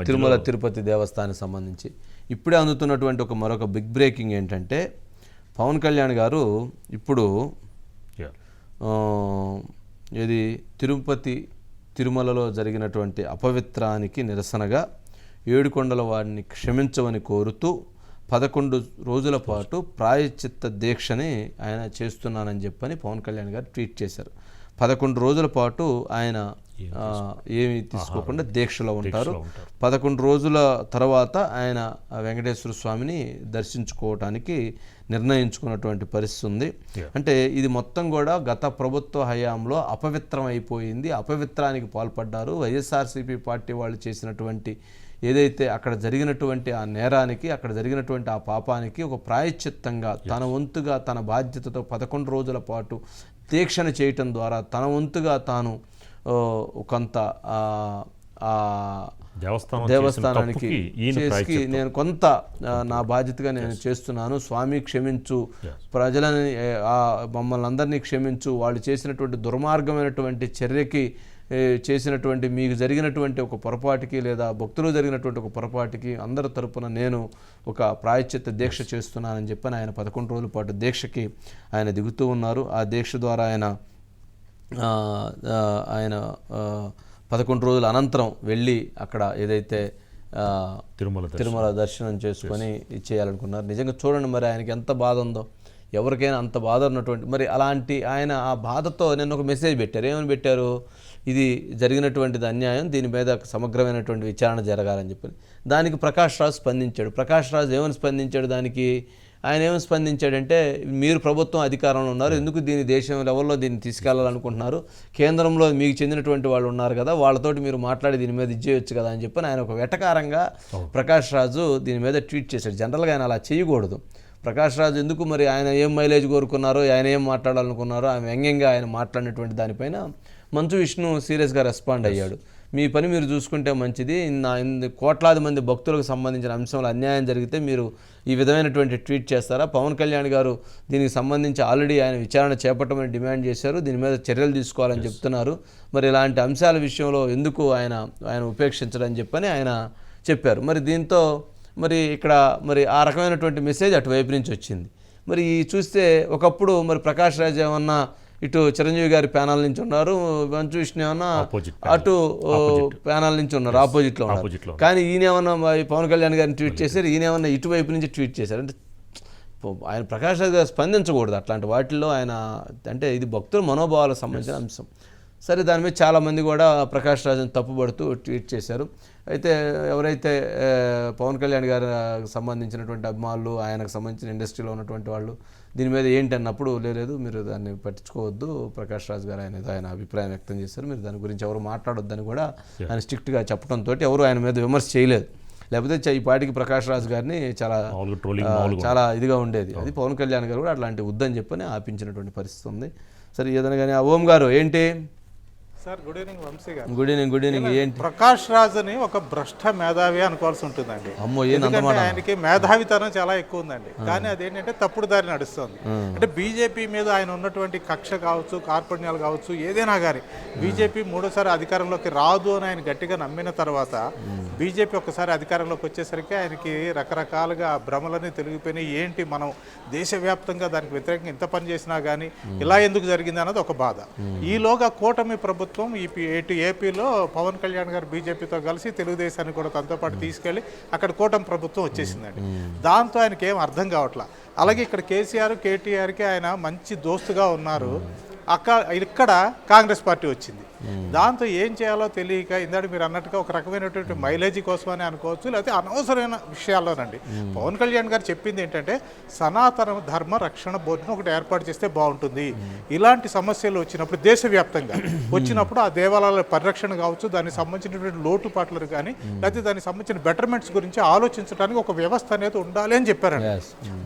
తిరుమల తిరుపతి దేవస్థానానికి సంబంధించి ఇప్పుడే అందుతున్నటువంటి మరొక బిగ్ బ్రేకింగ్ ఏంటంటే పవన్ కళ్యాణ్ గారు ఇప్పుడు ఇది తిరుమలలో జరిగినటువంటి అపవిత్రానికి నిరసనగా ఏడుకొండల వారిని క్షమించమని కోరుతూ 11 రోజుల పాటు ప్రాయశ్చిత్త దీక్షని ఆయన చేస్తున్నానని చెప్పని పవన్ కళ్యాణ్ గారు ట్వీట్ చేశారు. 11 రోజుల పాటు ఆయన ఏమి తీసుకోకుండా దీక్షలో ఉంటారు. 11 రోజుల తర్వాత ఆయన వెంకటేశ్వర స్వామిని దర్శించుకోవటానికి నిర్ణయించుకున్నటువంటి పరిస్థితి ఉంది. అంటే ఇది మొత్తం కూడా గత ప్రభుత్వ హయాంలో అపవిత్రం అయిపోయింది, అపవిత్రానికి పాల్పడ్డారు. వైఎస్ఆర్సీపీ పార్టీ వాళ్ళు చేసినటువంటి ఏదైతే అక్కడ జరిగినటువంటి ఆ నేరానికి, అక్కడ జరిగినటువంటి ఆ పాపానికి ఒక ప్రాయశ్చిత్తంగా తన వంతుగా తన బాధ్యతతో 11 రోజుల పాటు దీక్షను చేయటం ద్వారా తన వంతుగా తాను కొంత దేవస్థానానికి చేసి నేను కొంత నా బాధ్యతగా నేను చేస్తున్నాను, స్వామి క్షమించు, ప్రజలని మమ్మల్ని అందరినీ క్షమించు, వాళ్ళు చేసినటువంటి దుర్మార్గమైనటువంటి చర్యకి చేసినటువంటి మీకు జరిగినటువంటి ఒక పొరపాటుకి లేదా భక్తులు జరిగినటువంటి ఒక పొరపాటుకి అందరి తరపున నేను ఒక ప్రాయశ్చిత్త దీక్ష చేస్తున్నానని చెప్పని ఆయన 11 రోజుల పాటు దీక్షకి ఆయన దిగుతూ ఉన్నారు. ఆ దీక్ష ద్వారా ఆయన 11 రోజుల అనంతరం వెళ్ళి అక్కడ ఏదైతే తిరుమల దర్శనం చేసుకొని చేయాలనుకున్నారు. నిజంగా చూడండి మరి ఆయనకి ఎంత బాధ ఉందో, ఎవరికైనా అంత బాధ ఉన్నటువంటి మరి అలాంటి ఆయన ఆ బాధతో నేను ఒక మెసేజ్ పెట్టారు. ఏమని పెట్టారు? ఇది జరిగినటువంటిది అన్యాయం, దీని మీద సమగ్రమైనటువంటి విచారణ జరగాలని చెప్పి. దానికి ప్రకాష్ రాజ్ స్పందించాడు. ప్రకాష్ రాజ్ ఏమని స్పందించాడు? దానికి ఆయన ఏమని స్పందించాడంటే, మీరు ప్రభుత్వం అధికారంలో ఉన్నారు, ఎందుకు దీని దేశం లెవెల్లో దీన్ని తీసుకెళ్లాలనుకుంటున్నారు, కేంద్రంలో మీకు చెందినటువంటి వాళ్ళు ఉన్నారు కదా, వాళ్ళతోటి మీరు మాట్లాడి దీని మీద ఇచ్చేయచ్చు కదా అని చెప్పి ఆయన ఒక వెటకారంగా ప్రకాష్ రాజు దీని మీద ట్వీట్ చేశాడు. జనరల్గా ఆయన అలా చేయకూడదు. ప్రకాష్ రాజు ఎందుకు మరి ఆయన ఏం మైలేజ్ కోరుకున్నారో, ఆయన ఏం మాట్లాడాలనుకున్నారో, ఆయన వ్యంగ్యంగా ఆయన మాట్లాడినటువంటి దానిపైన మంచు విష్ణు సీరియస్గా రెస్పాండ్ అయ్యాడు. మీ పని మీరు చూసుకుంటే మంచిది, కోట్లాది మంది భక్తులకు సంబంధించిన అంశంలో అన్యాయం జరిగితే మీరు ఈ విధమైనటువంటి ట్వీట్ చేస్తారా? పవన్ కళ్యాణ్ గారు దీనికి సంబంధించి ఆల్రెడీ ఆయన విచారణ చేపట్టమని డిమాండ్ చేశారు, దీని మీద చర్యలు తీసుకోవాలని చెప్తున్నారు, మరి ఇలాంటి అంశాల విషయంలో ఎందుకు ఆయన ఉపేక్షించడని చెప్పని ఆయన చెప్పారు. మరి దీంతో మరి ఇక్కడ మరి ఆ రకమైనటువంటి మెసేజ్ అటువైపు నుంచి వచ్చింది. మరి చూస్తే ఒకప్పుడు మరి ప్రకాష్ రాజ్ ఏమన్నా ఇటు చిరంజీవి గారి ప్యానల్ నుంచి ఉన్నారు, మంచు విష్ణు ఏమన్నా అటు ప్యానల్ నుంచి ఉన్నారు, ఆపోజిట్లో ఉన్నారు. కానీ ఈయన ఏమన్నా పవన్ కళ్యాణ్ గారిని ట్వీట్ చేశారు, ఈయన ఏమన్నా ఇటువైపు నుంచి ట్వీట్ చేశారు. అంటే ఆయన ప్రకాష్ రాజ్ గారు స్పందించకూడదు అట్లాంటి వాటిల్లో. ఆయన అంటే ఇది భక్తుల మనోభావాలకు సంబంధించిన అంశం. సరే, దాని మీద చాలామంది కూడా ప్రకాష్ రాజ్ని తప్పుపడుతూ ట్వీట్ చేశారు. అయితే ఎవరైతే పవన్ కళ్యాణ్ గారికి సంబంధించినటువంటి అభిమానులు, ఆయనకు సంబంధించిన ఇండస్ట్రీలో ఉన్నటువంటి వాళ్ళు దీని మీద ఏంటి అన్నప్పుడు, లేదు మీరు దాన్ని పట్టించుకోవద్దు, ప్రకాష్ రాజ్ గారు ఆయన అభిప్రాయం వ్యక్తం చేశారు, మీరు దాని గురించి ఎవరు మాట్లాడొద్దని కూడా ఆయన స్ట్రిక్ట్గా చెప్పడంతో ఎవరు ఆయన మీద విమర్శ చేయలేదు. లేకపోతే ఈ పాటికి ప్రకాష్ రాజ్ గారిని చాలా ఇదిగా ఉండేది. అది పవన్ కళ్యాణ్ గారు కూడా అట్లాంటి వద్దని చెప్పని ఆపించినటువంటి పరిస్థితి ఉంది. సరే, ఏదైనా కానీ ఓం గారు ఏంటి సార్, గుడ్ ఈవినింగ్ వంశీ గారు. Good evening. ఏంటి ప్రకాష్ రాజ్ని ఒక భ్రష్ట మేధావి అనుకోవాల్సి ఉంటుందండి. ఎందుకంటే ఆయనకి మేధావితనం చాలా ఎక్కువ ఉందండి, కానీ అదేంటంటే తప్పుడు దారి నడుస్తుంది. అంటే బీజేపీ మీద ఆయన ఉన్నటువంటి కక్ష కావచ్చు, కార్పణ్యాలు కావచ్చు, ఏదైనా కానీ బీజేపీ మూడోసారి అధికారంలోకి రాదు అని ఆయన గట్టిగా నమ్మిన తర్వాత బీజేపీ ఒకసారి అధికారంలోకి వచ్చేసరికి ఆయనకి రకరకాలుగా భ్రమలన్నీ తొలగిపోయినాయి. ఏంటి మనం దేశవ్యాప్తంగా దానికి వ్యతిరేకంగా ఇంత పని చేసినా కానీ ఇలా ఎందుకు జరిగింది అన్నది ఒక బాధ. ఈలోగా కూటమి ప్రభుత్వం ఇటు ఏపీలో పవన్ కళ్యాణ్ గారు బీజేపీతో కలిసి తెలుగుదేశాన్ని కూడా తనతో పాటు తీసుకెళ్లి అక్కడ కూటమి ప్రభుత్వం వచ్చేసిందండి. దాంతో ఆయనకి ఏం అర్థం కావట్లా. అలాగే ఇక్కడ కేసీఆర్, కేటీఆర్కి ఆయన మంచి దోస్తుగా ఉన్నారు. ఇక్కడ కాంగ్రెస్ పార్టీ వచ్చింది. దాంతో ఏం చేయాలో తెలియక ఇందాక మీరు అన్నట్టుగా ఒక రకమైనటువంటి మైలేజీ కోసమని అనుకోవచ్చు, లేకపోతే అనవసరమైన విషయాల్లోనండి. పవన్ కళ్యాణ్ గారు చెప్పింది ఏంటంటే సనాతన ధర్మ రక్షణ బోర్డును ఒకటి ఏర్పాటు చేస్తే బాగుంటుంది. ఇలాంటి సమస్యలు వచ్చినప్పుడు దేశవ్యాప్తంగా వచ్చినప్పుడు ఆ దేవాలయాల పరిరక్షణ కావచ్చు, దానికి సంబంధించినటువంటి లోటుపాట్లు కానీ లేకపోతే దానికి సంబంధించిన బెటర్మెంట్స్ గురించి ఆలోచించడానికి ఒక వ్యవస్థ అనేది ఉండాలి అని చెప్పారండి.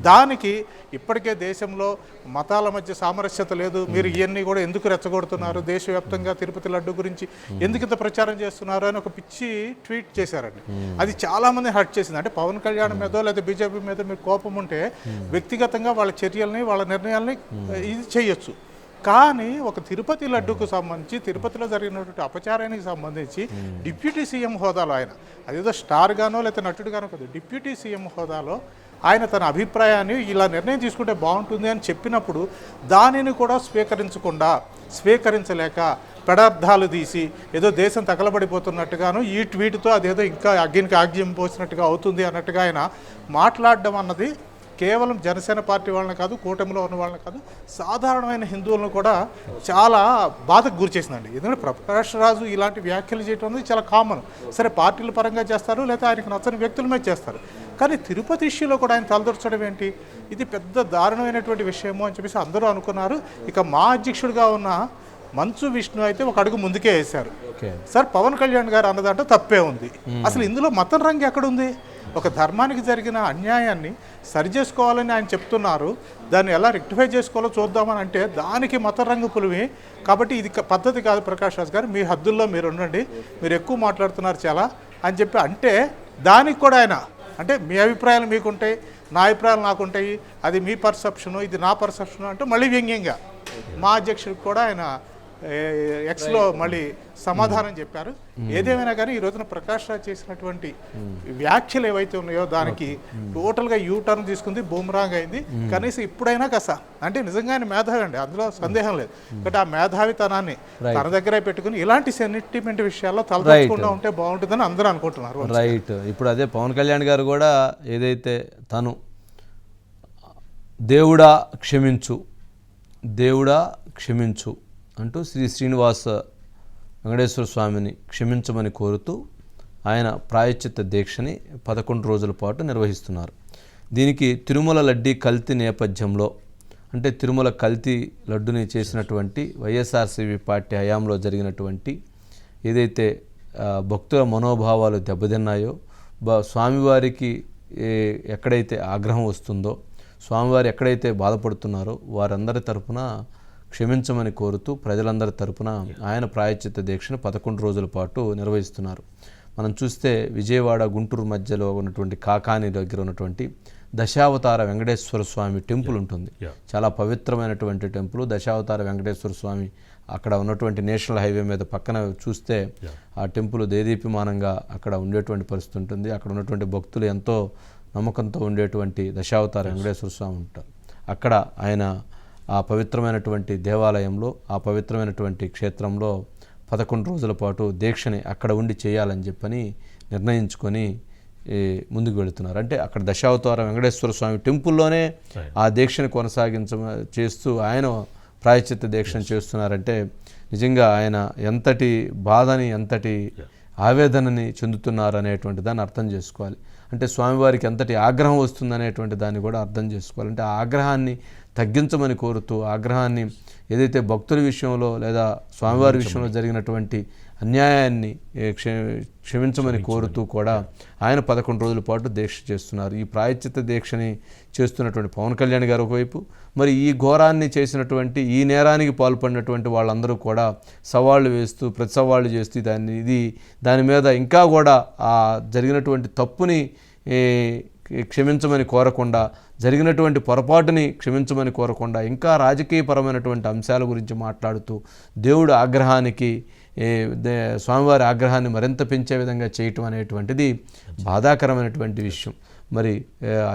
దానికి ఇప్పటికే దేశంలో మతాల మధ్య సామరస్యత లేదు, మీరు ఇవన్నీ కూడా ఎందుకు రెచ్చగొడుతున్నారు, దేశవ్యాప్తంగా తిరుపతి లడ్డు గురించి ఎందుకు ఇంత ప్రచారం చేస్తున్నారు అని ఒక పిచ్చి ట్వీట్ చేశారండి. అది చాలా మంది హర్ట్ చేసింది. అంటే పవన్ కళ్యాణ్ మీదో లేదా బీజేపీ మీద మీకు కోపం ఉంటే వ్యక్తిగతంగా వాళ్ళ చర్యల్ని, వాళ్ళ నిర్ణయాల్ని ఇది చేయొచ్చు. కానీ ఒక తిరుపతి లడ్డుకు సంబంధించి తిరుపతిలో జరిగినటువంటి అపచారానికి సంబంధించి డిప్యూటీ సీఎం హోదాలో ఆయన అదేదో స్టార్గానో లేకపోతే నటుడుగానో కాదు, డిప్యూటీ సీఎం హోదాలో ఆయన తన అభిప్రాయాన్ని ఇలా నిర్ణయం తీసుకుంటే బాగుంటుంది అని చెప్పినప్పుడు దానిని కూడా స్వీకరించలేక పెడార్థాలు తీసి ఏదో దేశం తగలబడిపోతున్నట్టుగాను ఈ ట్వీట్తో అదేదో ఇంకా అగ్గినికి ఆగ్యం పోసినట్టుగా అవుతుంది అన్నట్టుగా ఆయన మాట్లాడడం అన్నది కేవలం జనసేన పార్టీ వాళ్ళని కాదు, కూటమిలో ఉన్న వాళ్ళని కాదు, సాధారణమైన హిందువులను కూడా చాలా బాధకు గురిచేసిందండి. ఎందుకంటే ప్రకాష్ రాజు ఇలాంటి వ్యాఖ్యలు చేయడం అనేది చాలా కామన్. సరే పార్టీల పరంగా చేస్తారు, లేకపోతే ఆయనకు నచ్చని వ్యక్తుల మీద చేస్తారు. కానీ తిరుపతి ఇష్యూలో కూడా ఆయన తలదొరచడం ఏంటి, ఇది పెద్ద దారుణమైనటువంటి విషయము అని చెప్పేసి అందరూ అనుకున్నారు. ఇక మా అధ్యక్షుడిగా ఉన్న మంచు విష్ణు అయితే ఒక అడుగు ముందుకే వేశారు. సార్ పవన్ కళ్యాణ్ గారు అన్నదంటే తప్పే ఉంది, అసలు ఇందులో మతం రంగు ఎక్కడుంది? ఒక ధర్మానికి జరిగిన అన్యాయాన్ని సరిచేసుకోవాలని ఆయన చెప్తున్నారు, దాన్ని ఎలా రెక్టిఫై చేసుకోవాలో చూద్దామని అంటే దానికి మత రంగు పులివి. కాబట్టి ఇది పద్ధతి కాదు ప్రకాష్ రాజ్ గారు, మీ హద్దుల్లో మీరు ఉండండి, మీరు ఎక్కువ మాట్లాడుతున్నారు చాలా అని చెప్పి అంటే దానికి కూడా ఆయన అంటే మీ అభిప్రాయాలు మీకుంటాయి, నా అభిప్రాయాలు నాకుంటాయి, అది మీ పర్సెప్షను, ఇది నా పర్సెప్షను అంటే మళ్ళీ వ్యంగ్యంగా మా అధ్యక్షుడికి కూడా ఆయన ఎక్స్లో మళ్ళీ సమాధానం చెప్పారు. ఏదేమైనా కానీ ఈ రోజున ప్రకాష్ రాజ్ చేసినటువంటి వ్యాఖ్యలు ఏవైతే ఉన్నాయో దానికి టోటల్గా యూ టర్న్ తీసుకుంది, బూమరాంగ్ అయింది. కనీసం ఇప్పుడైనా అంటే నిజంగానే మేధావి అండి, అందులో సందేహం లేదు. బట్ ఆ మేధావితనాన్ని తన దగ్గరే పెట్టుకుని ఇలాంటి సెంటిమెంట్ విషయాల్లో తలదొచ్చకుండా ఉంటే బాగుంటుందని అందరూ అనుకుంటున్నారు. రైట్. ఇప్పుడు అదే పవన్ కళ్యాణ్ గారు కూడా ఏదైతే తను దేవుడా క్షమించు అంటూ శ్రీ శ్రీనివాస వెంకటేశ్వర స్వామిని క్షమించమని కోరుతూ ఆయన ప్రాయశ్చిత్త దీక్షని 11 రోజుల పాటు నిర్వహిస్తున్నారు. దీనికి తిరుమల లడ్డీ కల్తీ నేపథ్యంలో అంటే తిరుమల కల్తీ లడ్డుని చేసినటువంటి వైఎస్ఆర్సీపీ పార్టీ హయాంలో జరిగినటువంటి ఏదైతే భక్తుల మనోభావాలు దెబ్బతిన్నాయో, స్వామివారికి ఎక్కడైతే ఆగ్రహం వస్తుందో, స్వామివారు ఎక్కడైతే బాధపడుతున్నారో వారందరి తరపున క్షమించమని కోరుతూ ప్రజలందరి తరపున ఆయన ప్రాయశ్చిత్త దీక్షను 11 రోజుల పాటు నిర్వహిస్తున్నారు. మనం చూస్తే విజయవాడ గుంటూరు మధ్యలో ఉన్నటువంటి కాకాని దగ్గర ఉన్నటువంటి దశావతార వెంకటేశ్వర స్వామి టెంపుల్ ఉంటుంది. చాలా పవిత్రమైనటువంటి టెంపుల్ దశావతార వెంకటేశ్వర స్వామి. అక్కడ ఉన్నటువంటి నేషనల్ హైవే మీద పక్కన చూస్తే ఆ టెంపుల్ దేదీప్యమానంగా అక్కడ ఉండేటువంటి పరిస్థితి ఉంటుంది. అక్కడ ఉన్నటువంటి భక్తులు ఎంతో నమ్మకంతో ఉండేటువంటి దశావతార వెంకటేశ్వర స్వామి ఉంటారు. అక్కడ ఆయన ఆ పవిత్రమైనటువంటి దేవాలయంలో, ఆ పవిత్రమైనటువంటి క్షేత్రంలో 11 రోజుల పాటు దీక్షని అక్కడ ఉండి చేయాలని చెప్పని నిర్ణయించుకొని ముందుకు వెళుతున్నారు. అంటే అక్కడ దశావతార వెంకటేశ్వర స్వామి టెంపుల్లోనే ఆ దీక్షని చేస్తూ ఆయన ప్రాయశ్చిత్త దీక్షను చేస్తున్నారంటే నిజంగా ఆయన ఎంతటి బాధని, ఎంతటి ఆవేదనని చెందుతున్నారు అనేటువంటి దాన్ని అర్థం చేసుకోవాలి. అంటే స్వామివారికి ఎంతటి ఆగ్రహం వస్తుందనేటువంటి దాన్ని కూడా అర్థం చేసుకోవాలి. అంటే ఆ ఆగ్రహాన్ని తగ్గించమని కోరుతూ, ఆగ్రహాన్ని ఏదైతే భక్తుల విషయంలో లేదా స్వామివారి విషయంలో జరిగినటువంటి అన్యాయాన్ని క్షమించమని కోరుతూ కూడా ఆయన 11 రోజుల పాటు దీక్ష చేస్తున్నారు. ఈ ప్రాయశ్చిత్త దీక్షని చేస్తున్నటువంటి పవన్ కళ్యాణ్ గారు ఒకవైపు, మరి ఈ ఘోరాన్ని చేసినటువంటి ఈ నేరానికి పాల్పడినటువంటి వాళ్ళందరూ కూడా సవాళ్ళు వేస్తూ, ప్రతి సవాళ్ళు చేస్తూ దాని మీద ఇంకా కూడా ఆ జరిగినటువంటి తప్పుని క్షమించమని కోరకుండా, జరిగినటువంటి పొరపాటుని క్షమించమని కోరకుండా ఇంకా రాజకీయపరమైనటువంటి అంశాల గురించి మాట్లాడుతూ దేవుడు ఆగ్రహానికి స్వామివారి ఆగ్రహాన్ని మరింత పెంచే విధంగా చేయటం అనేటువంటిది బాధాకరమైనటువంటి విషయం. మరి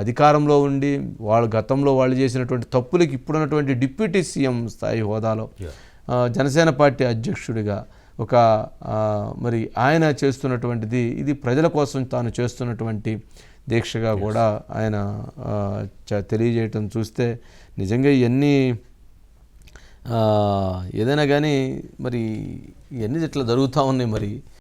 అధికారంలో ఉండి గతంలో వాళ్ళు చేసినటువంటి తప్పులకి ఇప్పుడున్నటువంటి డిప్యూటీ సీఎం స్థాయి హోదాలో జనసేన పార్టీ అధ్యక్షుడిగా మరి ఆయన చేస్తున్నటువంటిది ఇది ప్రజల కోసం తాను చేస్తున్నటువంటి దీక్షగా కూడా ఆయన తెలియజేయటం చూస్తే నిజంగా ఇవన్నీ ఏదైనా కానీ మరి ఇవన్నీ ఇట్లా జరుగుతూ ఉన్నాయి. మరి